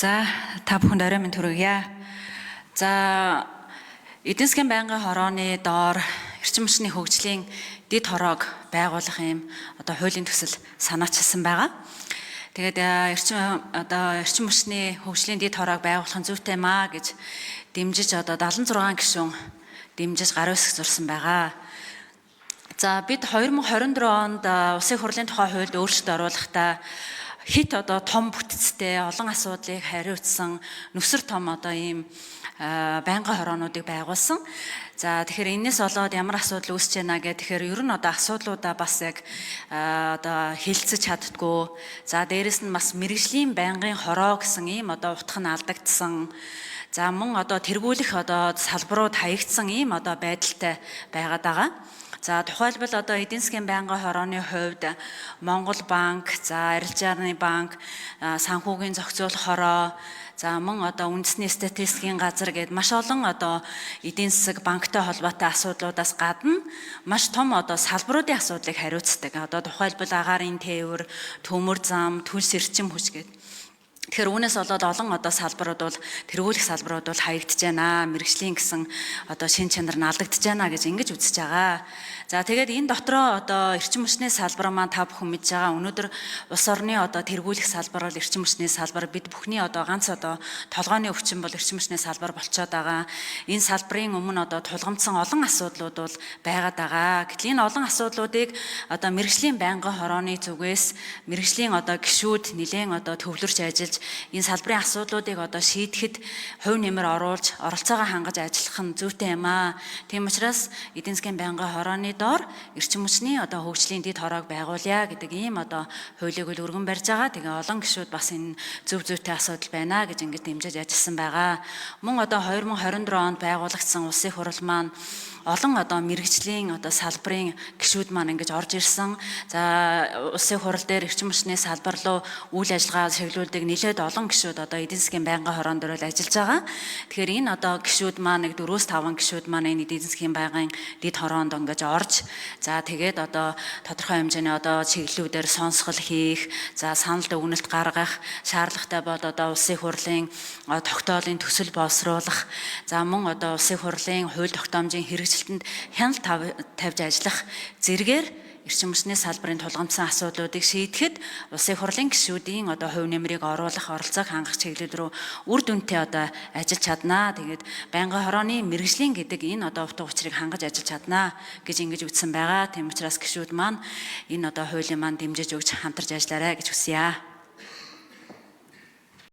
За та бүхэнд орой минь төргийа. За эдийн засгийн байнгын хорооны доор эрчим хүчний хөгжлийн дэд хороог байгуулах юм одоо хуулийн төсөл санаачилсан байгаа. Тэгээд эрчим хүчний хөгжлийн дэд хороог байгуулах нь зүйтэй маа гэж дэмжиж 76 гишүүн дэмжиж гар үсэг зурсан байгаа. За бид 2024 онд Улсын хурлын тухай хуульд өөрчлөлт оруулахдаа хит том бүтцтэй олон асуудлыг хариуцсан нүсэр том ийм байнгын хороонуудыг байгуулсан. За тэгэхээр энэс болоод ямар асуудал үүсэж байна гэх тэгэхээр ер нь асуудлуудаа бас яг хэлцэж чаддгүй. За дээрэс нь бас мэргэжлийн байнгын хороо гэсэн ийм утга нь алдагдсан. За мөн тэргүүлэх салбарууд хаягдсан ийм байдалтай байгаад байгаа. За тухайлбал эдийн засгийн байнгын хорооны хувьд Монгол банк, за арилжааны банк, санхүүгийн зохицуулах хороо, за мөн үндэсний статистикийн газар гээд маш олон эдийн засаг банктай холбоотой асуудлуудаас гадна маш том салбаруудын асуудлыг хариуцдаг. Тухайлбал агаарын тээвэр, төмөр зам, төлс эрчим хүч гээд. Тэгэхээр үүнээс болоод олон салбарууд бол тэргүүлэх салбарууд бол хаягдж байна. Мэргэжлийн гэсэн шин чанар нь алдагдж байна гэж ингэж үзэж байгаа. За тэгээд энэ дотроо эрчим хүчний салбар маань та бүхэн мэдж байгаа. Өнөөдөр улс орны тэргүүлэх салбар бол эрчим хүчний салбар. Бид бүхний ганц толгойн өвчин бол эрчим хүчний салбар болчиход байгаа. Энэ салбарын өмнө тулгамдсан олон асуудлууд бол байгаад байгаа. Гэтэл энэ олон асуудлуудыг мэргэжлийн байнгын хорооны зүгээс мэргэжлийн гишүүд нэлээд төвлөрч ажиллаж энэ салбарын асуудлуудыг шийдэхэд хувь нэмэр оруулж оролцоогоо хангаж ажиллах нь зүйтэй юм аа. Тийм учраас эдийн засгийн байнгын хорооны доор эрчим хүчний хөгжлийн дэд хороог байгуулъя гэдэг ийм хуулийг л өргөн барьж байгаа. Тэгээ олон гишүүд бас энэ зүйтэй асуудал байна гэж ингэж дэмжиж ажилласан байгаа. Мөн 2024 онд байгуулагдсан улсын хурал маань олон мэргэжлийн салбарын гишүүд маань ингэж орж ирсэн. За улсын хурал дээр эрчим хүчний салбар руу үйл ажиллагаа чиглүүлдэг нэлээд олон гишүүд эдийн засгийн байнгын хороон дээр ажиллаж байгаа. Тэгэхээр энэ гишүүд маань 4-5 гишүүд маань энэ эдийн засгийн байнгын дэд хороонд ингэж орж за тэгээд тодорхой хэмжээний чиглэлүүдээр сонсгол хийх, за санал дүгнэлт гаргах, шаардлагатай бол улсын хурлын тогтоолын төсөл боловсруулах, за мөн улсын хурлын хууль тогтоомжийн хэрэгжилтэнд хяналт тавьж ажиллах зэргээр эрчим хүчний салбарын тулгамдсан асуудлуудыг шийдэхэд улсын хурлын гишүүдийн хувь нэмрийг оруулах, оролцоог хангах чиглэл рүү үр дүнтэй ажиллаж чаднаа. Тэгээд байнгын хорооны мэргэжлийн гэдэг энэ утга учирыг хангаж ажиллаж чаднаа гэж ингэж ütсэн байгаа. Тийм учраас гишүүд маань энэ хуулийн маань дэмжиж өгч хамтарч ажиллаарай гэж хүсье.